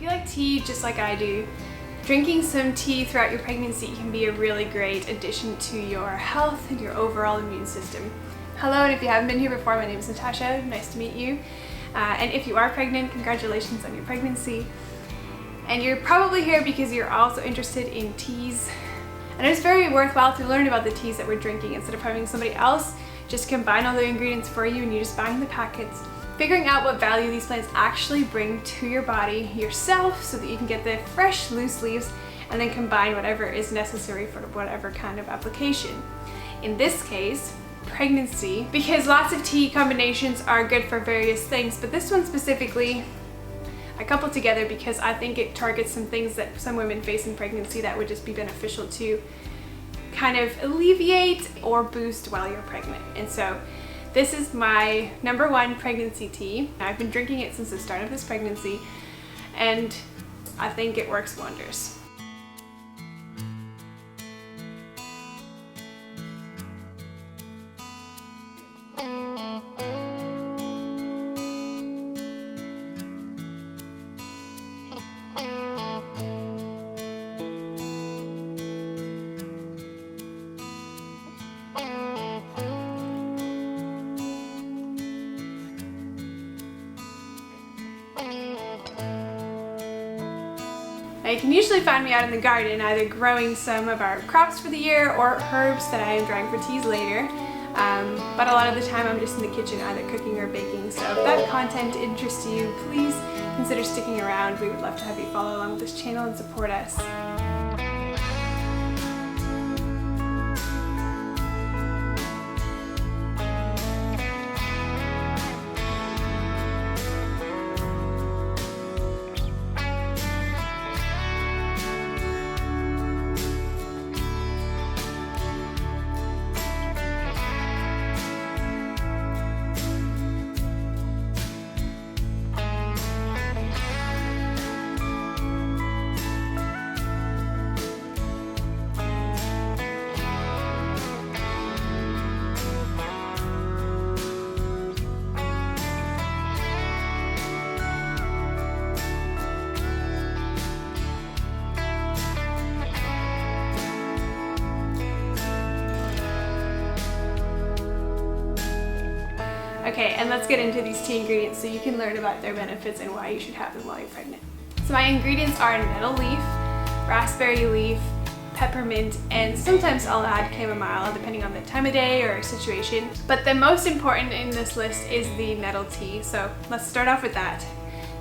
you like tea just like I do, drinking some tea throughout your pregnancy can be a really great addition to your health and your overall immune system. Hello, and if you haven't been here before, my name is Natasha. Nice to meet you. And if you are pregnant, congratulations on your pregnancy. And you're probably here because you're also interested in teas. And it's very worthwhile to learn about the teas that we're drinking instead of having somebody else just combine all the ingredients for you and you're just buying the packets. Figuring out what value these plants actually bring to your body yourself so that you can get the fresh loose leaves and then combine whatever is necessary for whatever kind of application. In this case, pregnancy, because lots of tea combinations are good for various things, but this one specifically I coupled together because I think it targets some things that some women face in pregnancy that would just be beneficial to kind of alleviate or boost while you're pregnant. And so this is my #1 pregnancy tea. I've been drinking it since the start of this pregnancy and I think it works wonders. Now you can usually find me out in the garden either growing some of our crops for the year or herbs that I am drying for teas later. But a lot of the time I'm just in the kitchen either cooking or baking. So if that content interests you, please consider sticking around. We would love to have you follow along with this channel and support us. Okay, and let's get into these tea ingredients so you can learn about their benefits and why you should have them while you're pregnant. So my ingredients are nettle leaf, raspberry leaf, peppermint, and sometimes I'll add chamomile depending on the time of day or situation. But the most important in this list is the nettle tea. So let's start off with that.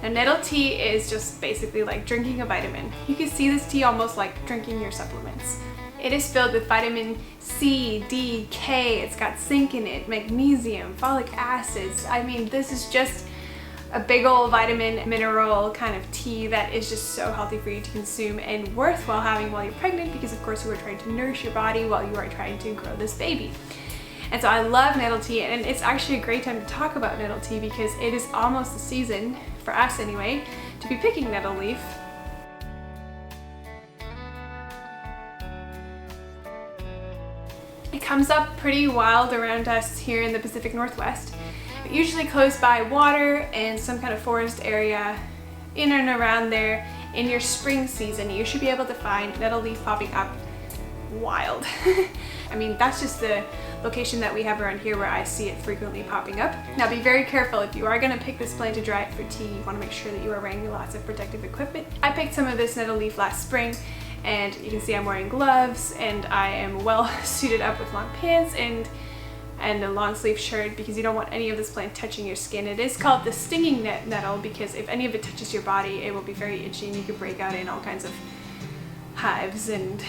Now nettle tea is just basically like drinking a vitamin. You can see this tea almost like drinking your supplements. It is filled with vitamin C, D, K, it's got zinc in it, magnesium, folic acids. I mean, this is just a big old vitamin mineral kind of tea that is just so healthy for you to consume and worthwhile having while you're pregnant because of course you are trying to nourish your body while you are trying to grow this baby. And so I love nettle tea, and it's actually a great time to talk about nettle tea because it is almost the season, for us anyway, to be picking nettle leaf. It comes up pretty wild around us here in the Pacific Northwest, but usually close by water and some kind of forest area in and around there. In your spring season, you should be able to find nettle leaf popping up wild. I mean, that's just the location that we have around here where I see it frequently popping up. Now be very careful if you are going to pick this plant to dry it for tea. You want to make sure that you are wearing lots of protective equipment. I picked some of this nettle leaf last spring, and you can see I'm wearing gloves and I am well suited up with long pants and a long sleeve shirt because you don't want any of this plant touching your skin. It is called the stinging nettle because if any of it touches your body, it will be very itchy and you could break out in all kinds of hives and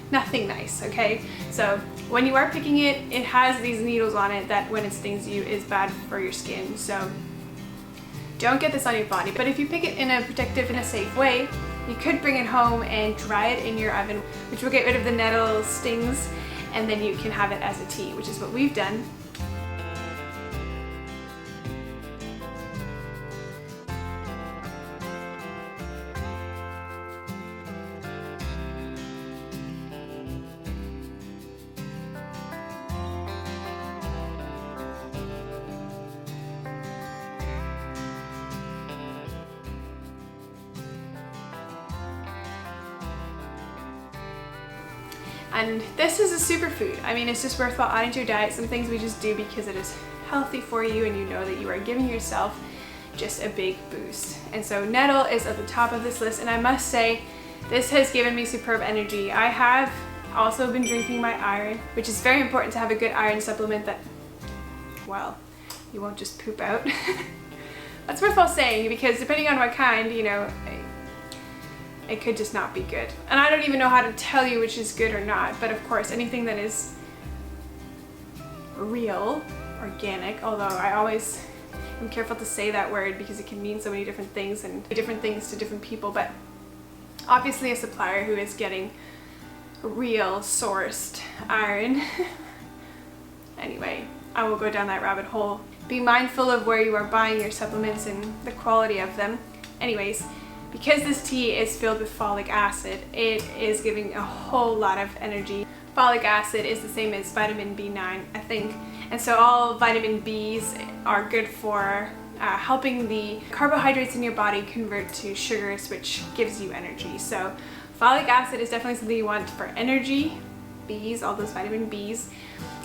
nothing nice, okay? So when you are picking it, it has these needles on it that when it stings you is bad for your skin. So don't get this on your body, but if you pick it in a protective and a safe way, you could bring it home and dry it in your oven, which will get rid of the nettle stings, and then you can have it as a tea, which is what we've done. And this is a superfood. I mean, it's just worthwhile adding to your diet. Some things we just do because it is healthy for you and you know that you are giving yourself just a big boost. And so nettle is at the top of this list, and I must say this has given me superb energy. I have also been drinking my iron, which is very important to have a good iron supplement that, well, you won't just poop out. That's worthwhile saying, because depending on what kind, you know, it could just not be good. And I don't even know how to tell you which is good or not, but of course anything that is real, organic, although I always am careful to say that word because it can mean so many different things and different things to different people, but obviously a supplier who is getting real sourced iron. Anyway, I will go down that rabbit hole. Be mindful of where you are buying your supplements and the quality of them. Anyways, because this tea is filled with folic acid, it is giving a whole lot of energy. Folic acid is the same as vitamin B9, I think. And so all vitamin Bs are good for helping the carbohydrates in your body convert to sugars, which gives you energy. So folic acid is definitely something you want for energy, Bs, all those vitamin Bs.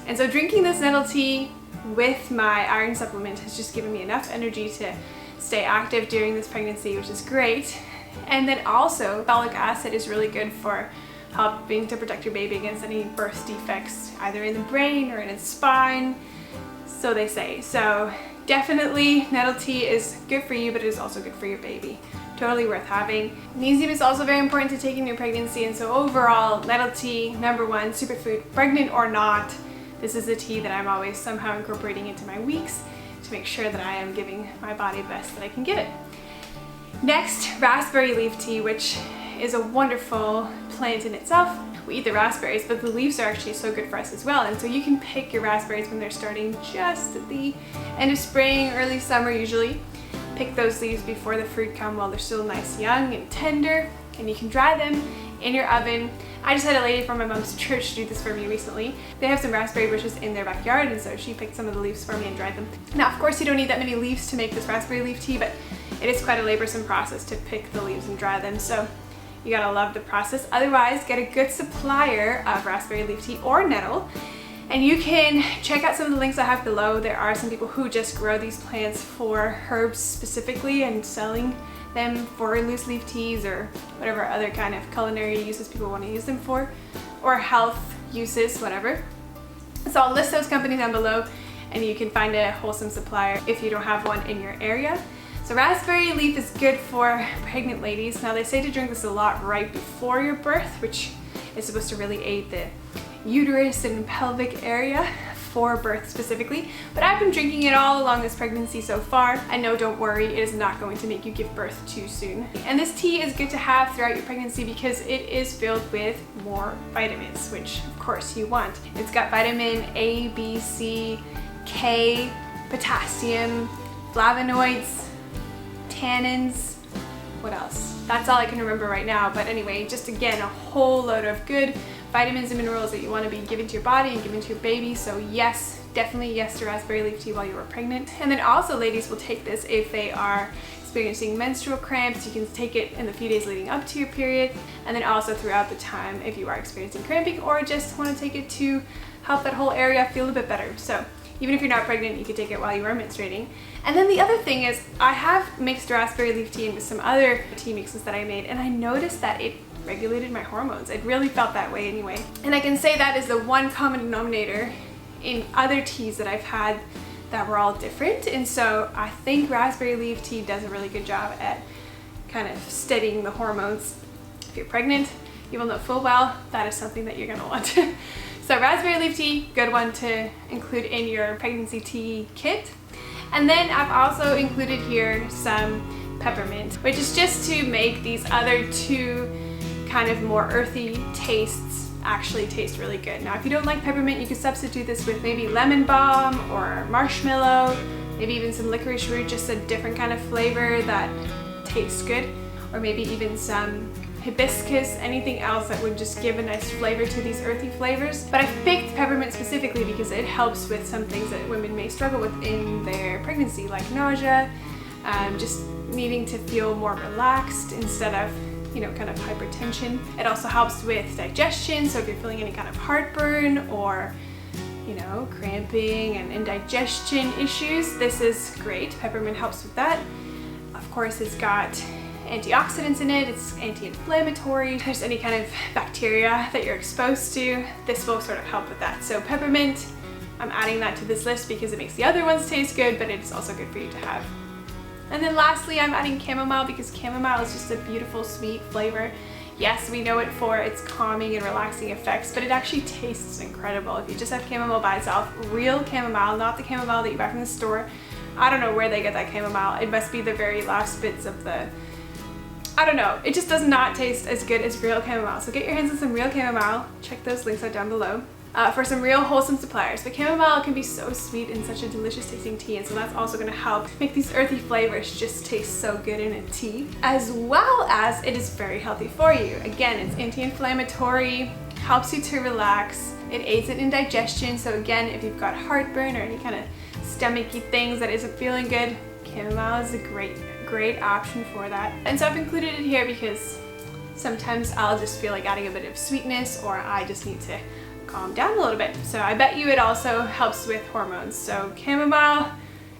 And so drinking this nettle tea with my iron supplement has just given me enough energy to stay active during this pregnancy, which is great. And then also folic acid is really good for helping to protect your baby against any birth defects, either in the brain or in its spine, so they say. So definitely nettle tea is good for you, but it is also good for your baby. Totally worth having. Magnesium is also very important to take in your pregnancy, and so overall, nettle tea, #1 superfood, pregnant or not. This is a tea that I'm always somehow incorporating into my weeks to make sure that I am giving my body the best that I can give it. Next, raspberry leaf tea, which is a wonderful plant in itself. We eat the raspberries, but the leaves are actually so good for us as well. And so you can pick your raspberries when they're starting just at the end of spring, early summer usually. Pick those leaves before the fruit come while they're still nice, young and tender, and you can dry them in your oven. I just had a lady from my mom's church do this for me recently. They have some raspberry bushes in their backyard, and so she picked some of the leaves for me and dried them. Now, of course, you don't need that many leaves to make this raspberry leaf tea, but it is quite a laborsome process to pick the leaves and dry them, so you gotta love the process. Otherwise, get a good supplier of raspberry leaf tea or nettle, and you can check out some of the links I have below. There are some people who just grow these plants for herbs specifically and selling them for loose leaf teas or whatever other kind of culinary uses people want to use them for, or health uses, whatever. So I'll list those companies down below, and you can find a wholesome supplier if you don't have one in your area. So raspberry leaf is good for pregnant ladies. Now they say to drink this a lot right before your birth, which is supposed to really aid the uterus and pelvic area for birth specifically, but I've been drinking it all along this pregnancy so far. I know, don't worry, it is not going to make you give birth too soon. And this tea is good to have throughout your pregnancy because it is filled with more vitamins, which of course you want. It's got vitamin A, B, C, K, potassium, flavonoids, tannins, what else? That's all I can remember right now, but anyway, just again, a whole load of good vitamins and minerals that you want to be giving to your body and giving to your baby. So yes, definitely yes to raspberry leaf tea while you are pregnant. And then also ladies will take this if they are experiencing menstrual cramps. You can take it in the few days leading up to your period, and then also throughout the time if you are experiencing cramping or just want to take it to help that whole area feel a bit better. So even if you're not pregnant, you can take it while you are menstruating. And then the other thing is, I have mixed raspberry leaf tea into some other tea mixes that I made, and I noticed that it regulated my hormones. It really felt that way anyway. And I can say that is the one common denominator in other teas that I've had that were all different. And so I think raspberry leaf tea does a really good job at kind of steadying the hormones. If you're pregnant, you will know full well that is something that you're gonna want. So raspberry leaf tea, good one to include in your pregnancy tea kit. And then I've also included here some peppermint, which is just to make these other two kind of more earthy tastes actually taste really good. Now, if you don't like peppermint, you can substitute this with maybe lemon balm or marshmallow, maybe even some licorice root, just a different kind of flavor that tastes good, or maybe even some hibiscus, anything else that would just give a nice flavor to these earthy flavors. But I picked peppermint specifically because it helps with some things that women may struggle with in their pregnancy, like nausea, just needing to feel more relaxed instead of you know, kind of hypertension. It also helps with digestion, so if you're feeling any kind of heartburn or, you know, cramping and indigestion issues, this is great. Peppermint helps with that. Of course, it's got antioxidants in it, it's anti-inflammatory. If there's any kind of bacteria that you're exposed to, this will sort of help with that. So peppermint, I'm adding that to this list because it makes the other ones taste good, but it's also good for you to have. And then lastly, I'm adding chamomile because chamomile is just a beautiful sweet flavor. Yes, we know it for its calming and relaxing effects, but it actually tastes incredible. If you just have chamomile by itself, real chamomile, not the chamomile that you buy from the store. I don't know where they get that chamomile. It must be the very last bits of the, I don't know. It just does not taste as good as real chamomile. So get your hands on some real chamomile. Check those links out down below. For some real wholesome suppliers. But chamomile can be so sweet and such a delicious tasting tea, and so that's also going to help make these earthy flavors just taste so good in a tea, as well as it is very healthy for you. Again, it's anti-inflammatory, helps you to relax, it aids in indigestion, so again, if you've got heartburn or any kind of stomachy things that isn't feeling good, chamomile is a great option for that. And so I've included it here because sometimes I'll just feel like adding a bit of sweetness, or I just need to calm down a little bit. So I bet you it also helps with hormones. So chamomile,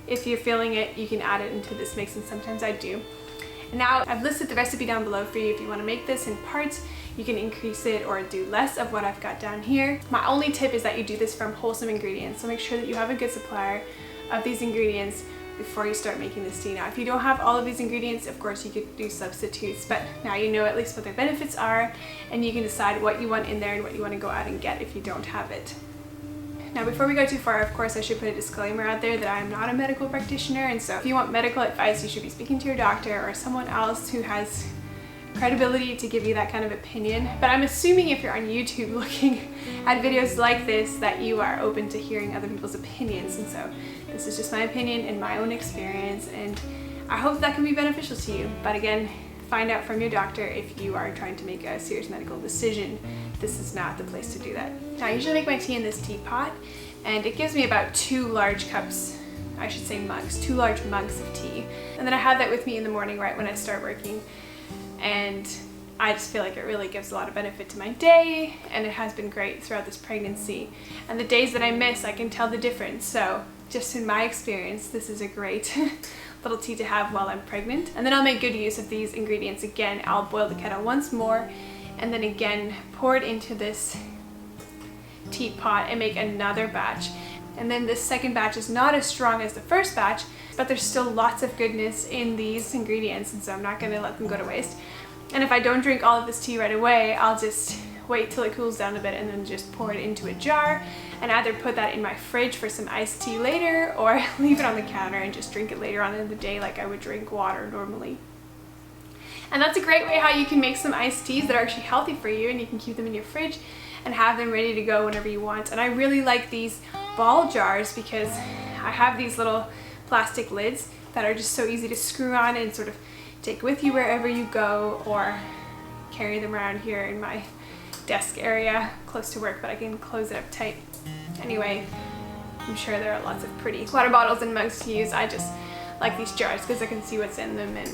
if you're feeling it, you can add it into this mix, and sometimes I do. And now I've listed the recipe down below for you. If you want to make this in parts, you can increase it or do less of what I've got down here. My only tip is that you do this from wholesome ingredients. So make sure that you have a good supplier of these ingredients before you start making this tea. Now, if you don't have all of these ingredients, of course you could do substitutes, but now you know at least what their benefits are, and you can decide what you want in there and what you want to go out and get if you don't have it. Now, before we go too far, of course, I should put a disclaimer out there that I am not a medical practitioner, and so if you want medical advice, you should be speaking to your doctor or someone else who has credibility to give you that kind of opinion. But I'm assuming if you're on YouTube looking at videos like this that you are open to hearing other people's opinions, and so this is just my opinion and my own experience, and I hope that can be beneficial to you. But again, find out from your doctor if you are trying to make a serious medical decision. This is not the place to do that. Now, I usually make my tea in this teapot, and it gives me about 2 large cups, I should say mugs, 2 large mugs of tea. And then I have that with me in the morning right when I start working, and I just feel like it really gives a lot of benefit to my day, and it has been great throughout this pregnancy. And the days that I miss, I can tell the difference. So just in my experience, this is a great little tea to have while I'm pregnant. And then I'll make good use of these ingredients again. I'll boil the kettle once more, and then again pour it into this teapot and make another batch. And then this second batch is not as strong as the first batch, but there's still lots of goodness in these ingredients, and so I'm not going to let them go to waste. And if I don't drink all of this tea right away, I'll just wait till it cools down a bit and then just pour it into a jar, and either put that in my fridge for some iced tea later, or leave it on the counter and just drink it later on in the day like I would drink water normally. And that's a great way how you can make some iced teas that are actually healthy for you, and you can keep them in your fridge and have them ready to go whenever you want. And I really like these ball jars because I have these little plastic lids that are just so easy to screw on and sort of take with you wherever you go, or carry them around here in my desk area close to work, but I can close it up tight. Anyway, I'm sure there are lots of pretty water bottles and mugs to use. I just like these jars because I can see what's in them, and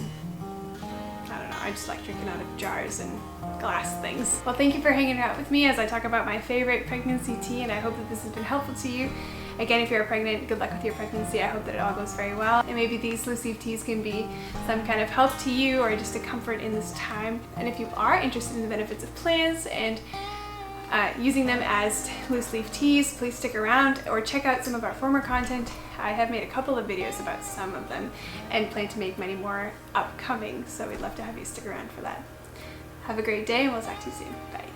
I don't know, I just like drinking out of jars and glass things. Well, thank you for hanging out with me as I talk about my favorite pregnancy tea, and I hope that this has been helpful to you. Again, if you're pregnant, good luck with your pregnancy. I hope that it all goes very well, and maybe these loose leaf teas can be some kind of help to you or just a comfort in this time. And if you are interested in the benefits of plants and using them as loose leaf teas, please stick around or check out some of our former content. I have made a couple of videos about some of them and plan to make many more upcoming, so we'd love to have you stick around for that. Have a great day, and we'll talk to you soon. Bye.